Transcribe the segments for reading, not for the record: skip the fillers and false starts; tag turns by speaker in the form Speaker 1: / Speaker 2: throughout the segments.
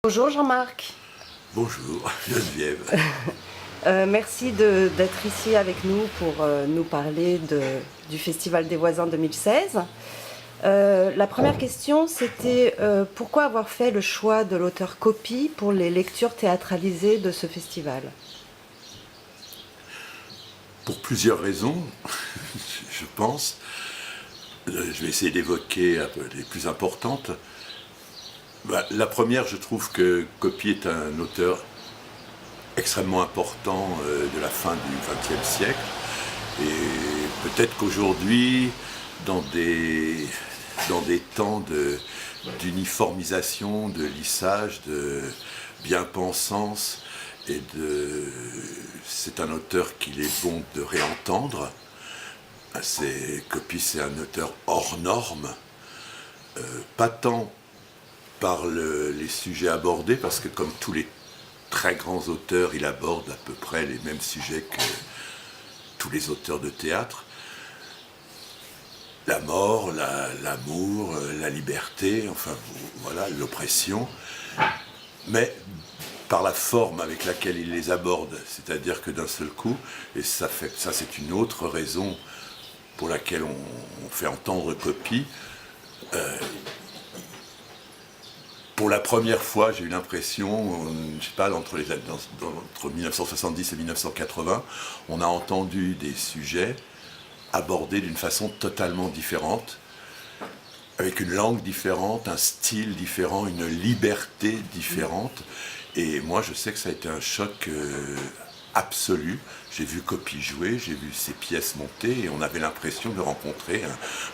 Speaker 1: Bonjour Jean-Marc.
Speaker 2: Bonjour Geneviève.
Speaker 1: Merci d'être ici avec nous pour nous parler du Festival des Voisins 2016. La première question, c'était pourquoi avoir fait le choix de l'auteur Copy pour les lectures théâtralisées de ce festival?
Speaker 2: Pour plusieurs raisons, je pense. Je vais essayer d'évoquer un peu les plus importantes. La première, je trouve que Copy est un auteur extrêmement important de la fin du XXe siècle. Et peut-être qu'aujourd'hui, dans des temps d'uniformisation, de lissage, de bien-pensance, c'est un auteur qu'il est bon de réentendre. Copy, c'est un auteur hors norme, pas tant par les sujets abordés, parce que comme tous les très grands auteurs, il aborde à peu près les mêmes sujets que tous les auteurs de théâtre. La mort, l'amour, la liberté, enfin voilà, l'oppression. Mais par la forme avec laquelle il les aborde, c'est-à-dire que d'un seul coup, et ça c'est une autre raison pour laquelle on fait entendre Copy, pour la première fois, j'ai eu l'impression, je sais pas, entre 1970 et 1980, on a entendu des sujets abordés d'une façon totalement différente, avec une langue différente, un style différent, une liberté différente. Et moi, je sais que ça a été un choc absolu. J'ai vu Copy jouer, j'ai vu ses pièces monter, et on avait l'impression de rencontrer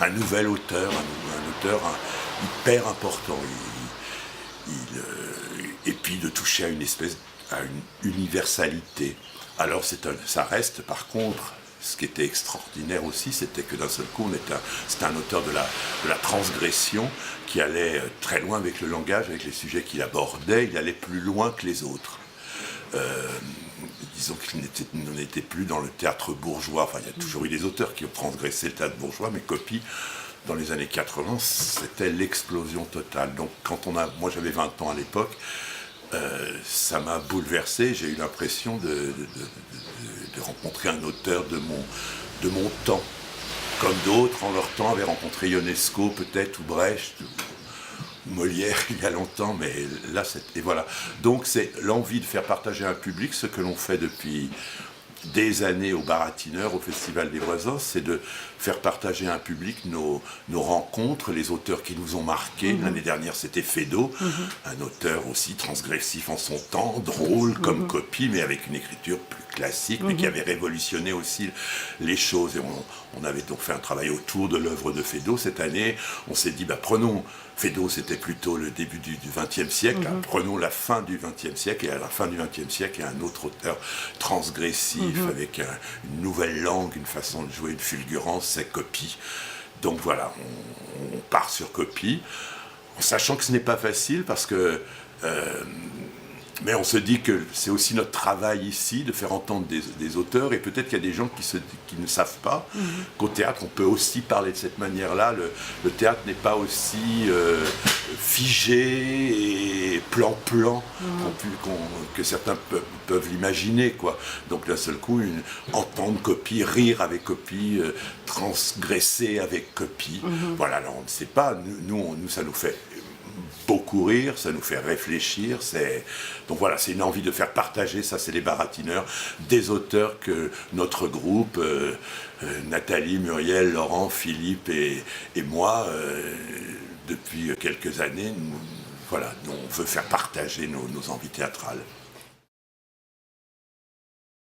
Speaker 2: un nouvel auteur, un auteur hyper important. Et puis de toucher à une universalité. Alors ça reste par contre, ce qui était extraordinaire aussi, c'était que d'un seul coup, c'était un auteur de la transgression qui allait très loin avec le langage, avec les sujets qu'il abordait, il allait plus loin que les autres. Disons qu'il n'était plus dans le théâtre bourgeois. Enfin, il y a toujours eu des auteurs qui ont transgressé le théâtre bourgeois, mais Copy, dans les années 80, c'était l'explosion totale. Donc moi j'avais 20 ans à l'époque, ça m'a bouleversé. J'ai eu l'impression de rencontrer un auteur de mon temps, comme d'autres en leur temps avaient rencontré Ionesco peut-être, ou Brecht, ou Molière il y a longtemps, mais là et voilà. Donc c'est l'envie de faire partager à un public ce que l'on fait depuis des années au Baratineur, au Festival des Voisins, c'est de faire partager à un public nos rencontres, les auteurs qui nous ont marqués. L'année dernière, c'était Feydeau, un auteur aussi transgressif en son temps, drôle comme Copy, mais avec une écriture plus classique, mais qui avait révolutionné aussi les choses. Et on avait donc fait un travail autour de l'œuvre de Feydeau. Cette année, on s'est dit, prenons, Feydeau, c'était plutôt le début du XXe siècle, prenons la fin du XXe siècle, et à la fin du XXe siècle, il y a un autre auteur transgressif, avec une nouvelle langue, une façon de jouer, une fulgurance, c'est Copy. Donc voilà, on part sur Copy, en sachant que ce n'est pas facile, parce que mais on se dit que c'est aussi notre travail ici de faire entendre des auteurs, et peut-être qu'il y a des gens qui ne savent pas qu'au théâtre on peut aussi parler de cette manière-là. Le théâtre n'est pas aussi figé et plan-plan que certains peuvent l'imaginer, quoi. Donc d'un seul coup, entendre Copy, rire avec Copy, transgresser avec Copy. Voilà, alors on ne sait pas, nous ça nous fait beaucoup rire, ça nous fait réfléchir, donc voilà, c'est une envie de faire partager, ça c'est les Baratineurs, des auteurs que notre groupe, Nathalie, Muriel, Laurent, Philippe et moi, depuis quelques années, voilà, on veut faire partager nos envies théâtrales.